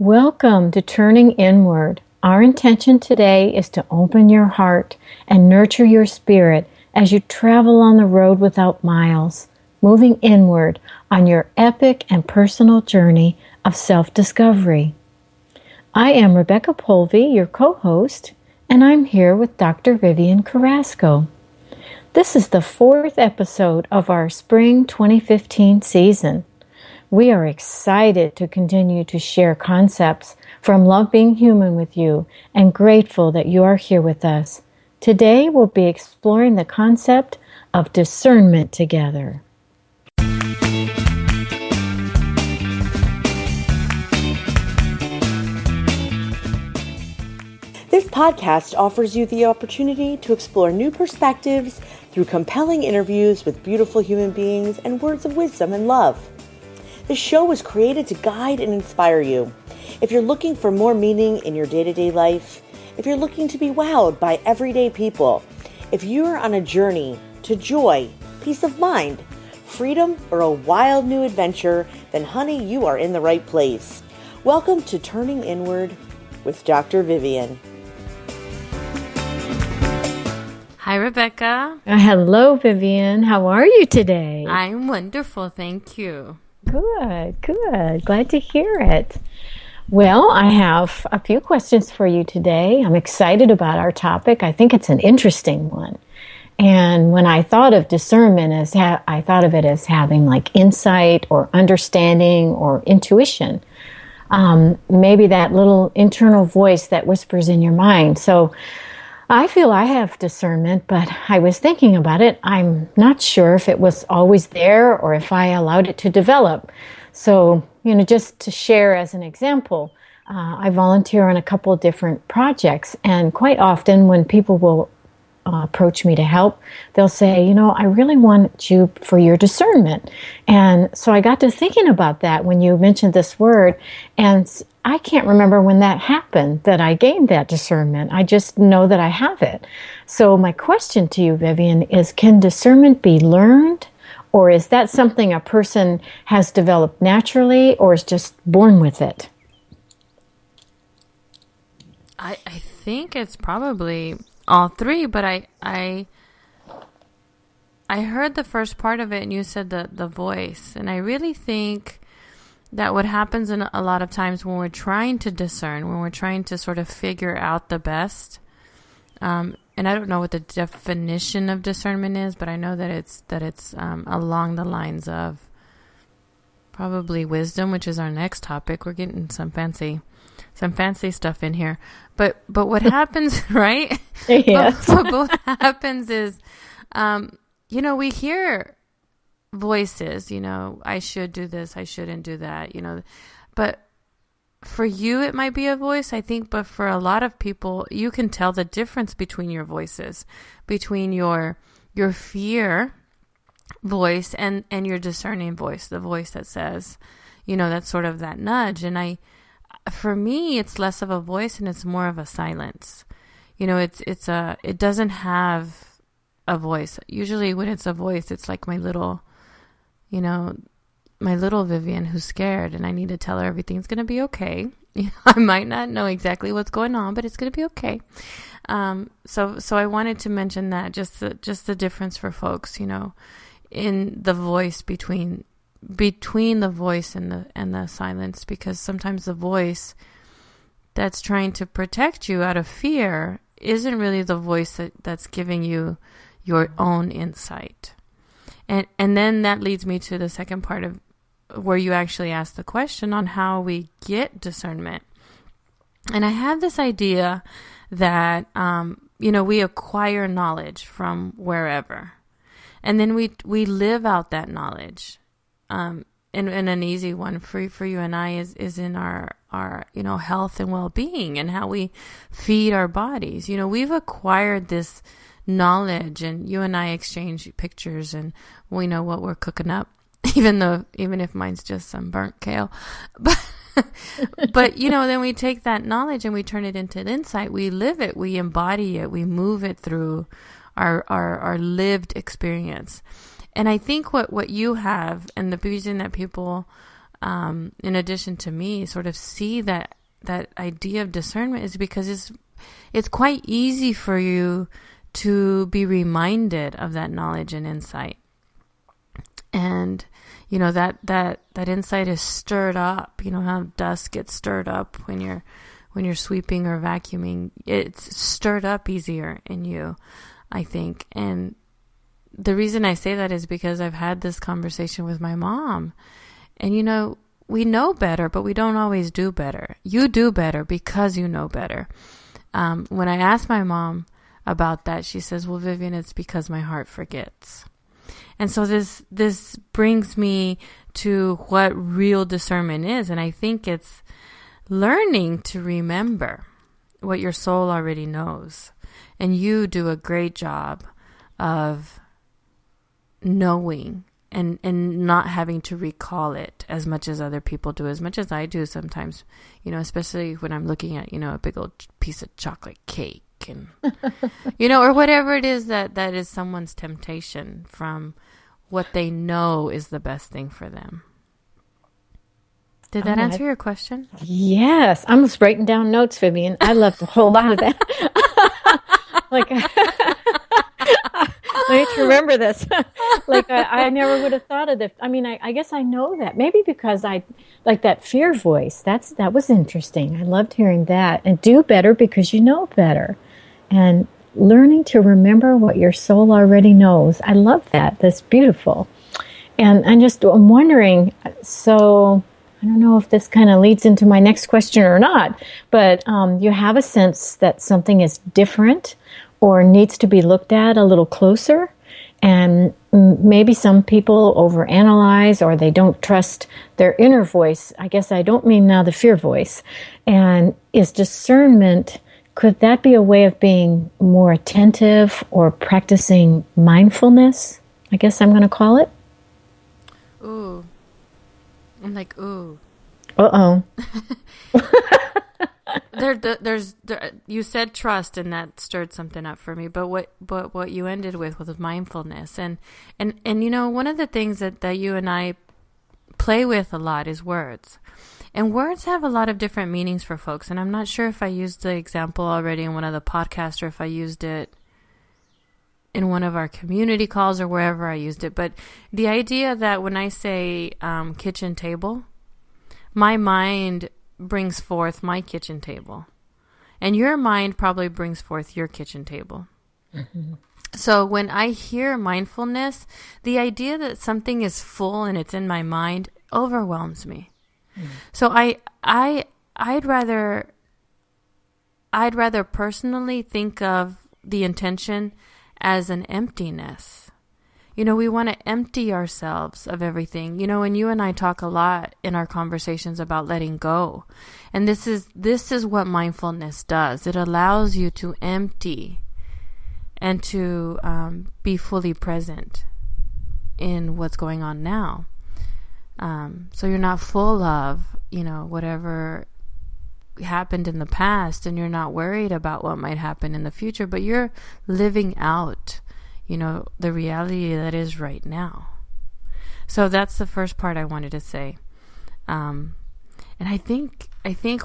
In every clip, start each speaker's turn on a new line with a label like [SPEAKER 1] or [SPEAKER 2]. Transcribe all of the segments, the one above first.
[SPEAKER 1] Welcome to Turning Inward. Our intention today is to open your heart and nurture your spirit as you travel on the road without miles, moving inward on your epic and personal journey of self-discovery. I am Rebecca Polvey, your co-host, and I'm here with Dr. Vivian Carrasco. This is the fourth episode of our Spring 2015 season. We are excited to continue to share concepts from Love.Being.Human with you and grateful that you are here with us. Today we'll be exploring the concept of discernment together.
[SPEAKER 2] This podcast offers you the opportunity to explore new perspectives through compelling interviews with beautiful human beings and words of wisdom and love. This show was created to guide and inspire you. If you're looking for more meaning in your day-to-day life, if you're looking to be wowed by everyday people, if you're on a journey to joy, peace of mind, freedom, or a wild new adventure, then honey, you are in the right place. Welcome to Turning Inward with Dr. Vivian.
[SPEAKER 3] Hi, Rebecca.
[SPEAKER 1] Hello, Vivian. How are you today?
[SPEAKER 3] I'm wonderful, thank you.
[SPEAKER 1] Good. Glad to hear it. Well, I have a few questions for you today. I'm excited about our topic. I think it's an interesting one. And when I thought of discernment, I thought of it as having like insight or understanding or intuition. Maybe that little internal voice that whispers in your mind. So I feel I have discernment, but I was thinking about it. I'm not sure if it was always there or if I allowed it to develop. So, just to share as an example, I volunteer on a couple of different projects, and quite often when people will approach me to help, they'll say, I really want you for your discernment. And so I got to thinking about that when you mentioned this word, and I can't remember when that happened, that I gained that discernment. I just know that I have it. So my question to you, Vivian, is can discernment be learned? Or is that something a person has developed naturally or is just born with it?
[SPEAKER 3] I think it's probably all three, but I heard the first part of it and you said the voice. And I really think that what happens in a lot of times when we're trying to discern, when we're trying to sort of figure out the best, and I don't know what the definition of discernment is, but I know that it's along the lines of probably wisdom, which is our next topic. We're getting some fancy stuff in here, but what happens, right?
[SPEAKER 1] Yes.
[SPEAKER 3] But what happens is, we hear voices, I should do this, I shouldn't do that, but for you, it might be a voice, I think, but for a lot of people, you can tell the difference between your voices, between your fear voice and your discerning voice, the voice that says, that's sort of that nudge. And for me, it's less of a voice and it's more of a silence. It doesn't have a voice. Usually when it's a voice, it's like my little Vivian who's scared and I need to tell her everything's going to be okay. I might not know exactly what's going on, but it's going to be okay. So I wanted to mention that just the difference for folks, in the voice between the voice and the silence, because sometimes the voice that's trying to protect you out of fear isn't really the voice that's giving you your own insight. And then that leads me to the second part of where you actually asked the question on how we get discernment. And I have this idea that, we acquire knowledge from wherever. And then we live out that knowledge. And an easy one for you and I is in our health and well-being and how we feed our bodies. We've acquired this knowledge, and you and I exchange pictures and we know what we're cooking up, even if mine's just some burnt kale. But then we take that knowledge and we turn it into an insight. We live it, we embody it, we move it through our lived experience. And I think what you have, and the reason that people in addition to me, sort of see that idea of discernment is because it's quite easy for you to be reminded of that knowledge and insight. And, that insight is stirred up. You know how dust gets stirred up when you're sweeping or vacuuming. It's stirred up easier in you, I think. And the reason I say that is because I've had this conversation with my mom. And, we know better, but we don't always do better. You do better because you know better. When I asked my mom about that, she says, well, Vivian, it's because my heart forgets. And so this brings me to what real discernment is. And I think it's learning to remember what your soul already knows. And you do a great job of knowing and not having to recall it as much as other people do, as much as I do sometimes, especially when I'm looking at, a big old piece of chocolate cake and, or whatever it is that is someone's temptation from what they know is the best thing for them. Did that answer your question?
[SPEAKER 1] Yes. I'm just writing down notes, Vivian. I love a whole lot of that. I need to remember this. I never would have thought of this. I mean, I guess I know that. Maybe because I like that fear voice. That was interesting. I loved hearing that. And do better because you know better. And learning to remember what your soul already knows. I love that. That's beautiful. And I'm wondering, so I don't know if this kind of leads into my next question or not, but you have a sense that something is different or needs to be looked at a little closer. And maybe some people overanalyze or they don't trust their inner voice. I guess I don't mean now the fear voice. And is discernment, could that be a way of being more attentive or practicing mindfulness? I guess I'm going to call it.
[SPEAKER 3] Ooh. I'm like, ooh.
[SPEAKER 1] Uh-oh.
[SPEAKER 3] You said trust, and that stirred something up for me. But what you ended with was mindfulness, and one of the things that you and I play with a lot is words, and words have a lot of different meanings for folks. And I'm not sure if I used the example already in one of the podcasts or if I used it in one of our community calls or wherever I used it. But the idea that when I say kitchen table, my mind brings forth my kitchen table, and your mind probably brings forth your kitchen table. Mm-hmm. So when I hear mindfulness, the idea that something is full and it's in my mind overwhelms me. Mm-hmm. So I'd rather personally think of the intention as an emptiness. We want to empty ourselves of everything. And you and I talk a lot in our conversations about letting go. And this is what mindfulness does. It allows you to empty and to be fully present in what's going on now. So you're not full of, whatever happened in the past, and you're not worried about what might happen in the future, but you're living out the reality that is right now. So that's the first part I wanted to say. And I think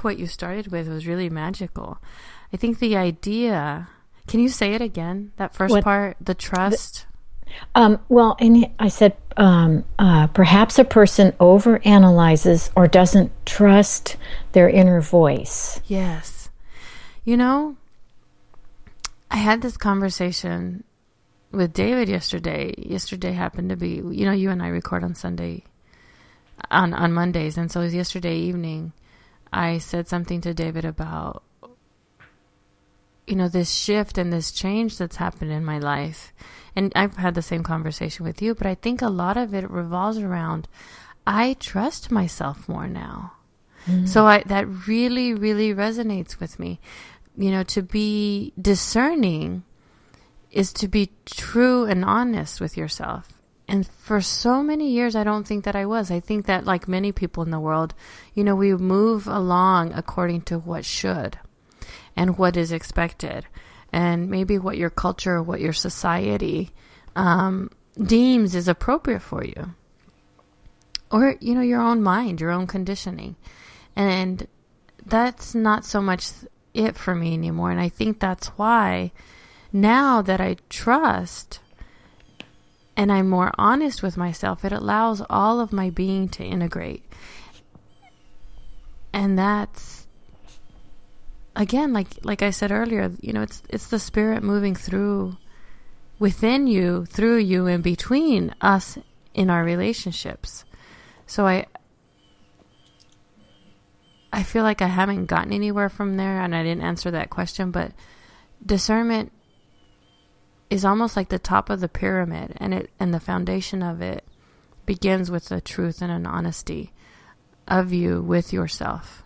[SPEAKER 3] what you started with was really magical. I think the idea, can you say it again? That first part, the trust?
[SPEAKER 1] Well, and I said, perhaps a person overanalyzes or doesn't trust their inner voice.
[SPEAKER 3] Yes. I had this conversation with David yesterday. Yesterday happened to be, you and I record on Sunday, on Mondays. And so yesterday evening, I said something to David about, this shift and this change that's happened in my life. And I've had the same conversation with you, but I think a lot of it revolves around, I trust myself more now. Mm-hmm. So that really, really resonates with me. To be discerning is to be true and honest with yourself. And for so many years, I don't think that I was. I think that, like many people in the world, we move along according to what should and what is expected, and maybe what your culture, what your society deems is appropriate for you. or, your own mind, your own conditioning. And that's not so much it for me anymore. And I think that's why now that I trust and I'm more honest with myself, it allows all of my being to integrate. And that's, again, like I said earlier, it's the Spirit moving through, within you, through you, and between us in our relationships. So I feel like I haven't gotten anywhere from there, and I didn't answer that question, but discernment is almost like the top of the pyramid, and the foundation of it begins with the truth and an honesty of you with yourself.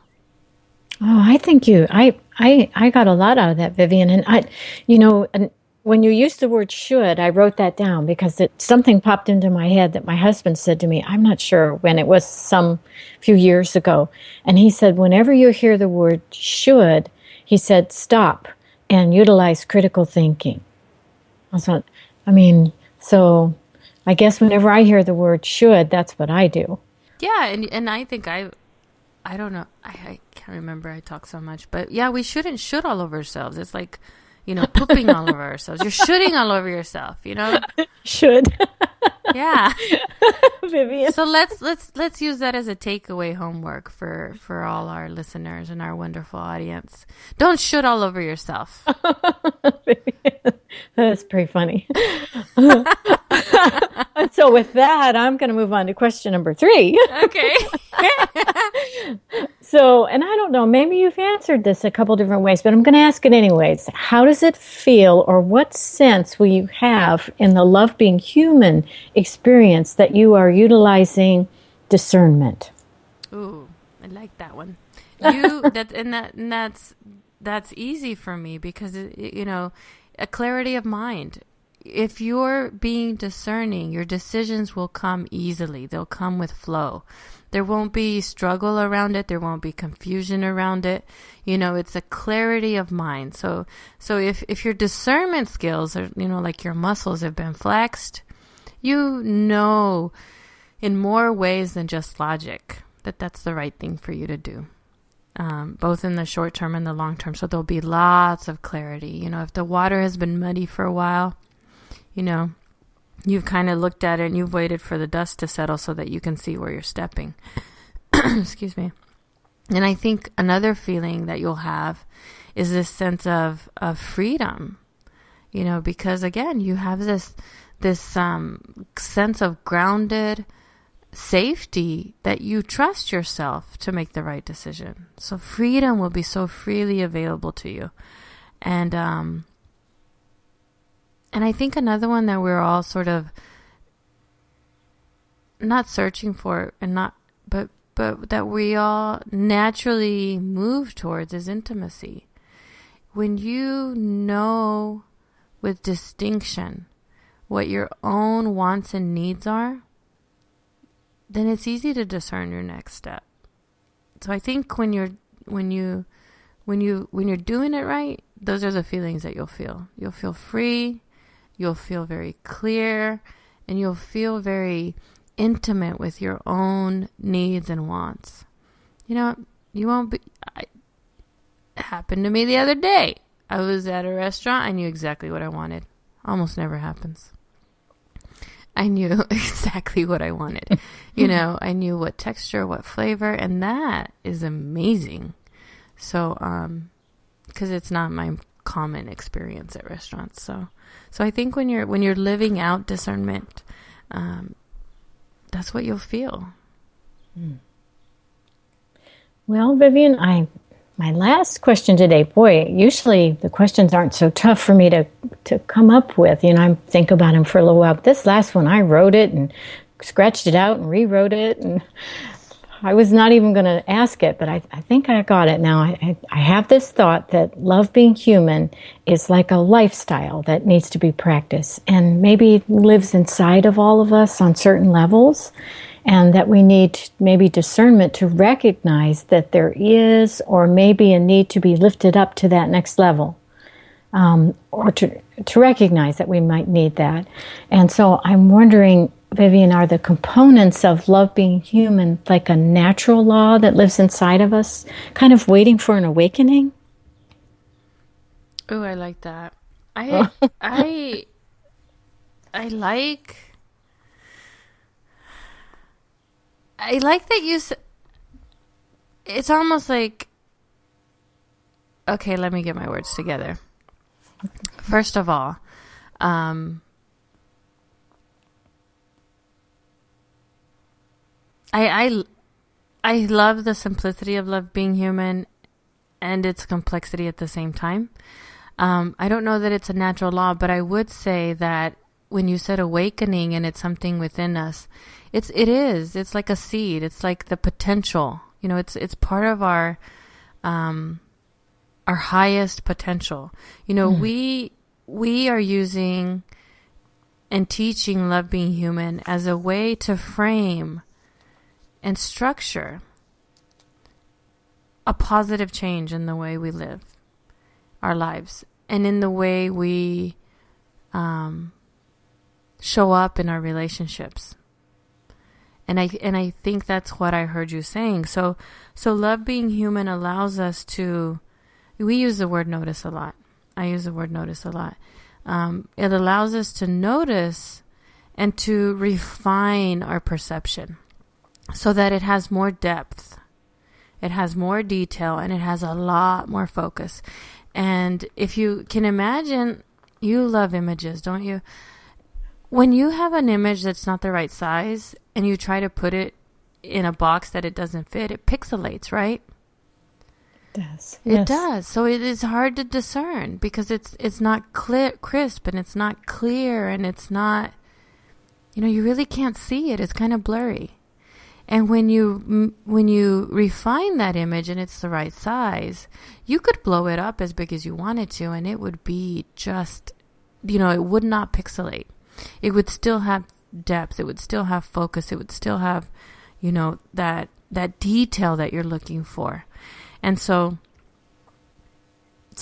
[SPEAKER 1] Oh, I think I got a lot out of that, Vivian. And when you used the word should, I wrote that down because something popped into my head that my husband said to me. I'm not sure when, it was some few years ago. And he said, whenever you hear the word should, he said, stop and utilize critical thinking. So I guess whenever I hear the word should, that's what I do.
[SPEAKER 3] Yeah, and I think I don't know, I can't remember, I talk so much, but yeah, we shouldn't should all over ourselves. It's like, pooping all over ourselves. You're shooting all over yourself,
[SPEAKER 1] Should.
[SPEAKER 3] Yeah.
[SPEAKER 1] Vivian.
[SPEAKER 3] So let's use that as a takeaway homework for all our listeners and our wonderful audience. Don't should all over yourself.
[SPEAKER 1] That's pretty funny. So with that, I'm going to move on to question number 3.
[SPEAKER 3] Okay.
[SPEAKER 1] So, and I don't know, maybe you've answered this a couple different ways, but I'm going to ask it anyways. How does it feel, or what sense will you have in the Love.Being.Human experience that you are utilizing discernment?
[SPEAKER 3] Ooh, I like that one. That's easy for me because a clarity of mind. If you're being discerning, your decisions will come easily. They'll come with flow. There won't be struggle around it. There won't be confusion around it. It's a clarity of mind. So if your discernment skills are, like your muscles have been flexed, in more ways than just logic that that's the right thing for you to do. Both in the short term and the long term. So there'll be lots of clarity. If the water has been muddy for a while, you've kind of looked at it and you've waited for the dust to settle so that you can see where you're stepping. Excuse me. And I think another feeling that you'll have is this sense of freedom, because again, you have this sense of grounded safety that you trust yourself to make the right decision. So freedom will be so freely available to you. And I think another one that we're all sort of not searching for but that we all naturally move towards is intimacy. When you know with distinction what your own wants and needs are, then it's easy to discern your next step. So I think when you're doing it right, those are the feelings that you'll feel. You'll feel free, you'll feel very clear, and you'll feel very intimate with your own needs and wants. You won't be. It happened to me the other day. I was at a restaurant. I knew exactly what I wanted. Almost never happens. I knew exactly what I wanted. I knew what texture, what flavor, and that is amazing. So, because it's not my common experience at restaurants. So I think when you're living out discernment, that's what you'll feel.
[SPEAKER 1] Well, Vivian, my last question today, boy, usually the questions aren't so tough for me to come up with. I think about them for a little while. But this last one, I wrote it and scratched it out and rewrote it. And I was not even going to ask it, but I think I got it now. I have this thought that Love.Being.Human is like a lifestyle that needs to be practiced and maybe lives inside of all of us on certain levels, and that we need maybe discernment to recognize that there is or maybe a need to be lifted up to that next level, or to recognize that we might need that. And so I'm wondering, Vivian, are the components of love being human like a natural law that lives inside of us, kind of waiting for an awakening?
[SPEAKER 3] Oh, I like that. I I I like that you. It's almost like, okay, let me get my words together. First of all, I love the simplicity of love being human and its complexity at the same time. I don't know that it's a natural law, but I would say that when you said awakening and it's something within us, it is. It's like a seed. It's like the potential. You know, it's part of our highest potential. You know, we are using and teaching Love Being Human as a way to frame and structure a positive change in the way we live our lives and in the way we show up in our relationships. And I think that's what I heard you saying. So Love Being Human allows us to, we use the word notice a lot. I use the word notice a lot. It allows us to notice and to refine our perception so that it has more depth, it has more detail, and it has a lot more focus. And if you can imagine, you love images, don't you? When you have an image that's not the right size and you try to put it in a box that it doesn't fit, it pixelates, right?
[SPEAKER 1] It does.
[SPEAKER 3] It does. So it is hard to discern because it's not crisp, and it's not clear, and it's not, you know, you really can't see it. It's kind of blurry. And when you refine that image and it's the right size, you could blow it up as big as you wanted to, and it would be just, you know, it would not pixelate. It would still have depth. It would still have focus. It would still have, you know, that detail that you're looking for. And so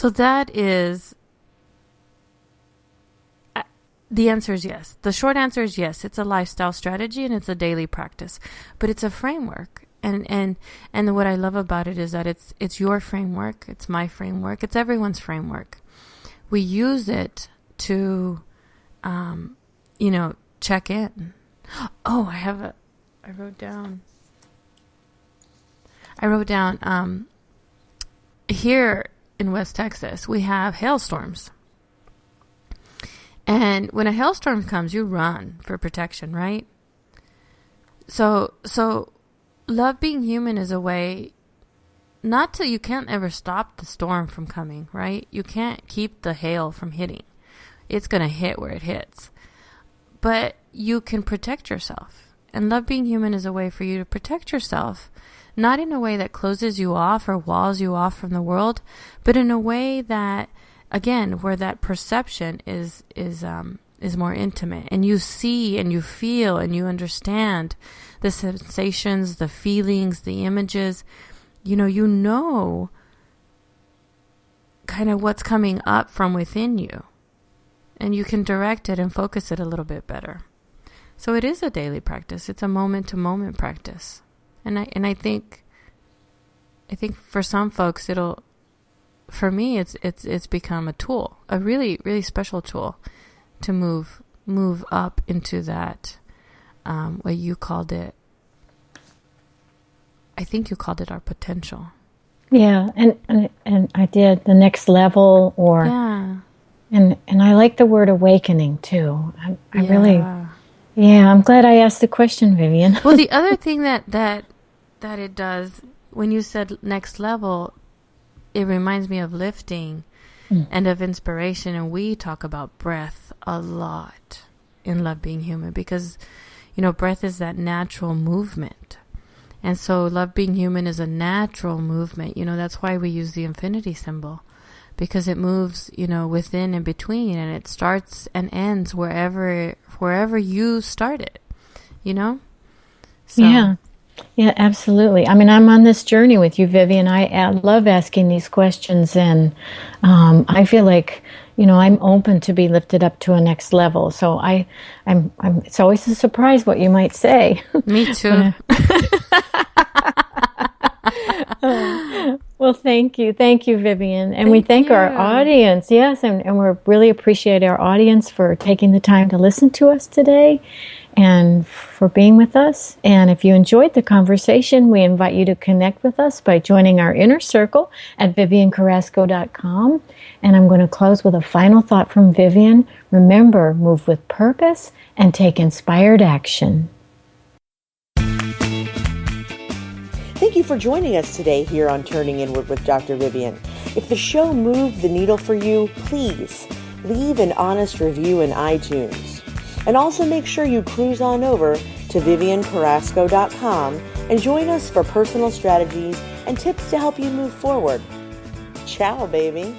[SPEAKER 3] that is, the answer is yes. The short answer is yes. It's a lifestyle strategy and it's a daily practice, but it's a framework. And what I love about it is that it's your framework. It's my framework. It's everyone's framework. We use it to, you know, check in. Oh, I wrote down, here in West Texas, we have hailstorms. And when a hailstorm comes, you run for protection, right? So Love Being Human is a way you can't ever stop the storm from coming, right? You can't keep the hail from hitting. It's going to hit where it hits. But you can protect yourself. And Love Being Human is a way for you to protect yourself, not in a way that closes you off or walls you off from the world, but in a way that, again, where that perception is more intimate, and you see and you feel and you understand the sensations, the feelings, the images. You know kind of what's coming up from within you, and you can direct it and focus it a little bit better. So it is a daily practice. It's a moment to moment practice. And I think for some folks for me it's become a tool, a really, really special tool to move up into that, what you called it. I think you called it our potential.
[SPEAKER 1] Yeah, and I did the next level, or
[SPEAKER 3] yeah,
[SPEAKER 1] and I like the word awakening too. I really, yeah. I'm glad I asked the question, Vivian.
[SPEAKER 3] Well, the other thing that it does, when you said next level, it reminds me of lifting and of inspiration. And we talk about breath a lot in Love Being Human because, you know, breath is that natural movement. And so Love Being Human is a natural movement. You know, that's why we use the infinity symbol, because it moves, you know, within and between, and it starts and ends wherever you started, you know? So.
[SPEAKER 1] Yeah, absolutely. I mean, I'm on this journey with you, Vivian. I love asking these questions, and I feel like, I'm open to be lifted up to a next level. So it's always a surprise what you might say.
[SPEAKER 3] Me too.
[SPEAKER 1] Well, thank you. Thank you, Vivian. And we thank our audience. Yes. And we really appreciate our audience for taking the time to listen to us today and for being with us. And if you enjoyed the conversation, we invite you to connect with us by joining our inner circle at viviancarrasco.com. And I'm going to close with a final thought from Vivian. Remember, move with purpose and take inspired action.
[SPEAKER 2] Thank you for joining us today here on Turning Inward with Dr. Vivian. If the show moved the needle for you, please leave an honest review in iTunes. And also make sure you cruise on over to viviancarrasco.com and join us for personal strategies and tips to help you move forward. Ciao, baby.